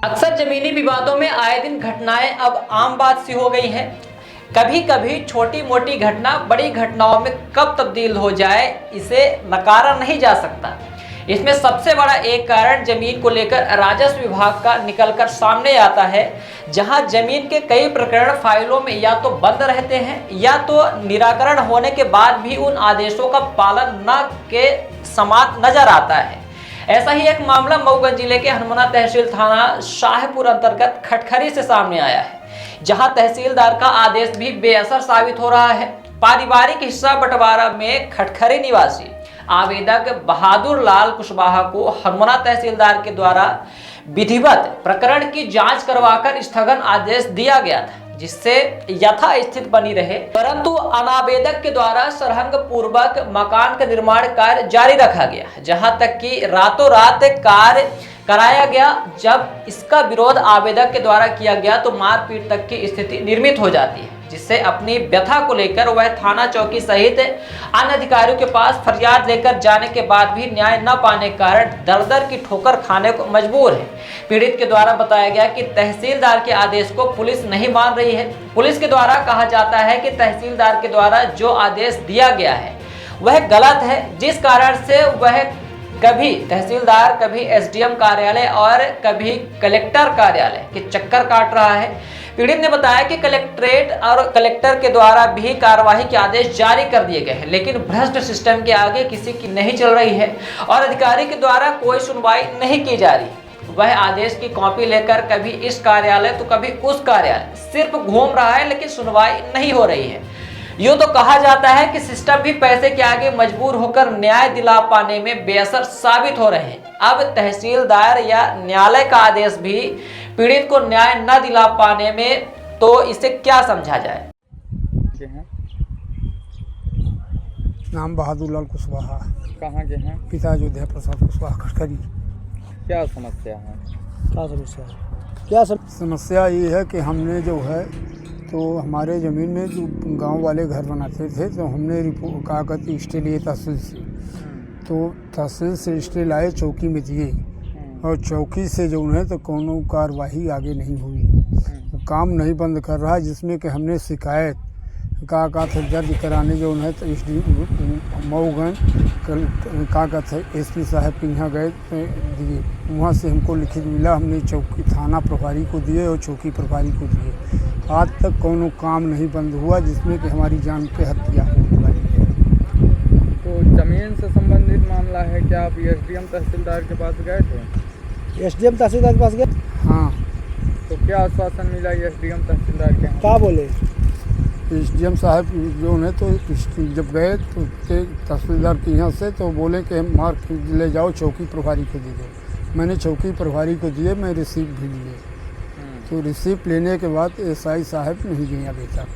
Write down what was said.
अक्सर जमीनी विवादों में आए दिन घटनाएं अब आम बात सी हो गई हैं। कभी कभी छोटी मोटी घटना बड़ी घटनाओं में कब तब्दील हो जाए इसे नकारा नहीं जा सकता। इसमें सबसे बड़ा एक कारण जमीन को लेकर राजस्व विभाग का निकलकर सामने आता है, जहां जमीन के कई प्रकरण फाइलों में या तो बंद रहते हैं या तो निराकरण होने के बाद भी उन आदेशों का पालन न के समान नजर आता है। ऐसा ही एक मामला मऊगंज जिले के हनुमाना तहसील थाना शाहपुर अंतर्गत खटखरी से सामने आया है, जहां तहसीलदार का आदेश भी बेअसर साबित हो रहा है। पारिवारिक हिस्सा बंटवारा में खटखरी निवासी आवेदक बहादुर लाल कुशवाहा को हनुमाना तहसीलदार के द्वारा विधिवत प्रकरण की जांच करवाकर स्थगन आदेश दिया गया था, जिससे यथास्थिति बनी रहे, परंतु अनावेदक के द्वारा सरहंग पूर्वक मकान का निर्माण कार्य जारी रखा गया, जहां तक कि रातों रात कार्य कराया गया। जब इसका विरोध आवेदक के द्वारा किया गया तो मारपीट तक की स्थिति निर्मित हो जाती है, जिससे अपनी व्यथा को लेकर वह थाना चौकी सहित अन्य अधिकारियों के पास फरियाद लेकर जाने के बाद भी न्याय न पाने के कारण दर दर की ठोकर खाने को मजबूर है। पीड़ित के द्वारा बताया गया कि तहसीलदार के आदेश को पुलिस नहीं मान रही है। पुलिस के द्वारा कहा जाता है कि तहसीलदार के द्वारा जो आदेश दिया गया है वह गलत है, जिस कारण से वह कभी तहसीलदार, कभी एसडीएम कार्यालय और कभी कलेक्टर कार्यालय के चक्कर काट रहा है। पीड़ित ने बताया कि कलेक्ट्रेट और कलेक्टर के द्वारा भी कार्यवाही के आदेश जारी कर दिए गए हैं, लेकिन भ्रष्ट सिस्टम के आगे किसी की नहीं चल रही है और अधिकारी के द्वारा कोई सुनवाई नहीं की जा रही। वह आदेश की कॉपी लेकर कभी इस कार्यालय तो कभी उस कार्यालय सिर्फ घूम रहा है, लेकिन सुनवाई नहीं हो रही है। यूं तो कहा जाता है कि सिस्टम भी पैसे के आगे मजबूर होकर न्याय दिला पाने में बेअसर साबित हो रहे हैं। अब तहसीलदार या न्यायालय का आदेश भी पीड़ित को न्याय न दिला पाने में, तो इसे क्या समझा जाए। नाम बहादुर लाल कुशवाहा। कहाँ के हैं? पिता अयोध्या प्रसाद कुशवाहा खटखरी। क्या समस्या है? क्या समस्या ये है कि हमने जो है तो हमारे ज़मीन में जो गांव वाले घर बनाते थे, तो हमने कागज स्टे लिए तहसील से, तो तहसील से स्टे लाए, चौकी में दिए और चौकी से जो है तो कोनो कार्रवाई आगे नहीं हुई, काम नहीं बंद कर रहा, जिसमें कि हमने शिकायत का दर्ज कराने जो है तो मऊगंज का कहते एसपी साहब के यहाँ गए दिए, वहाँ से हमको लिखित मिला, हमने चौकी थाना प्रभारी को दिए और चौकी प्रभारी को दिए। आज तक कोनो काम नहीं बंद हुआ, जिसमें कि हमारी जान पे हत्या होने वाली है। तो जमीन से संबंधित मामला है, क्या आप एसडीएम तहसीलदार के पास गए थे? एसडीएम तहसीलदार के पास गए? हाँ। तो क्या आश्वासन मिला एसडीएम तहसीलदार के? क्या बोले? एसडीएम साहब जो है तो जब गए तो तहसीलदार के यहाँ से तो बोले कि मार ले जाओ, चौकी प्रभारी को दे दो। मैंने चौकी प्रभारी को दिए, मैं रिसीप्ट भी लिए, तो रिसीप्ट लेने के बाद एसआई साहब नहीं गए अभी तक।